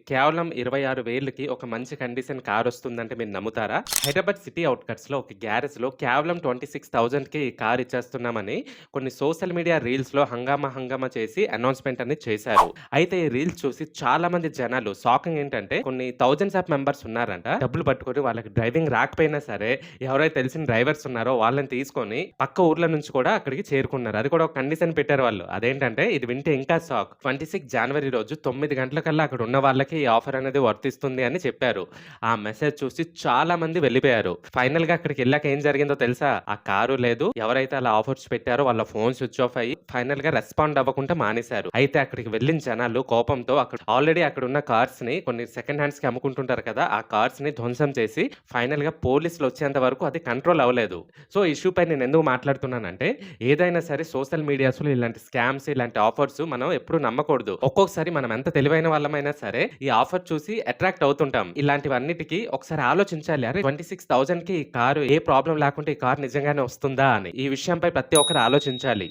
కేవలం 26,000కి ఒక మంచి కండిషన్ కారొస్తుందంటే మీరు నమ్ముతారా? హైదరాబాద్ సిటీ ఔట్‌కట్స్‌లో ఒక గ్యారేజ్‌లో కేవలం 26,000కి ఈ కార్ ఇచ్చేస్తున్నామని కొన్ని సోషల్ మీడియా రీల్స్‌లో హంగామా చేసి అనౌన్స్‌మెంట్ అనేది చేశారు. అయితే ఈ రీల్స్ చూసి చాలా మంది జనాలు షాకింగ్ ఏంటంటే కొన్ని థౌసండ్స్ ఆఫ్ మెంబర్స్ ఉన్నారంట. డబ్బులు పట్టుకొని వాళ్ళకి డ్రైవింగ్ రాకపోయినా సరే ఎవరైతే తెలిసిన డ్రైవర్స్ ఉన్నారో వాళ్ళని తీసుకొని పక్క ఊర్ల నుంచి కూడా అక్కడికి చేరుకున్నారు. అది కూడా ఒక కండిషన్ పెట్టారు వాళ్ళు. అదేంటంటే ఇది వింటే ఇంకా షాక్. 26 జనవరి రోజు 9 గంటలకల్లా అక్కడ ఉన్న వాళ్ళకి ఈ ఆఫర్ అనేది వర్తిస్తుంది అని చెప్పారు. ఆ మెసేజ్ చూసి చాలా మంది వెళ్ళిపోయారు. ఫైనల్‌గా అక్కడికెళ్ళాక ఏం జరిగిందో తెలుసా? ఆ కారు లేదు. ఎవరైతే అలా ఆఫర్స్ పెట్టారో వాళ్ళ ఫోన్ స్విచ్ ఆఫ్ అయ్యి ఫైనల్‌గా రెస్పాండ్ అవ్వకుండా మానేశారు. అయితే అక్కడికి వెళ్ళిన జనాలు కోపంతో ఆల్రెడీ అక్కడున్న కార్స్‌ని కొన్ని సెకండ్ హ్యాండ్స్‌కి అమ్ముకుంటుంటారు కదా! ఆ కార్స్‌ని ధ్వంసం చేసి ఫైనల్‌గా పోలీసులొచ్చేంత వరకు అది కంట్రోల్ అవ్వలేదు. సో, ఈ ఇష్యూ పై నేనెందుకు మాట్లాడుతున్నానంటే ఏదైనా సరే సోషల్ మీడియాస్‌లో ఇలాంటి స్కామ్స్, ఇలాంటి ఆఫర్స్ మనం ఎప్పుడు నమ్మకూడదు. ఒక్కొక్కసారి మనం ఎంత తెలివైన వాళ్ళమైనా సరే, ఈ ఆఫర్ చూసి అట్రాక్ట్ అవుతుంటాం. ఇలాంటివన్నిటికి ఒకసారి ఆలోచించాలి. అరే! 26,000కి ఈ కారు ఏ ప్రాబ్లమ్ లేకుండా ఈ కారు నిజంగానే వస్తుందా అని. ఈ విషయంపై ప్రతి ఒక్కరు ఆలోచించాలి.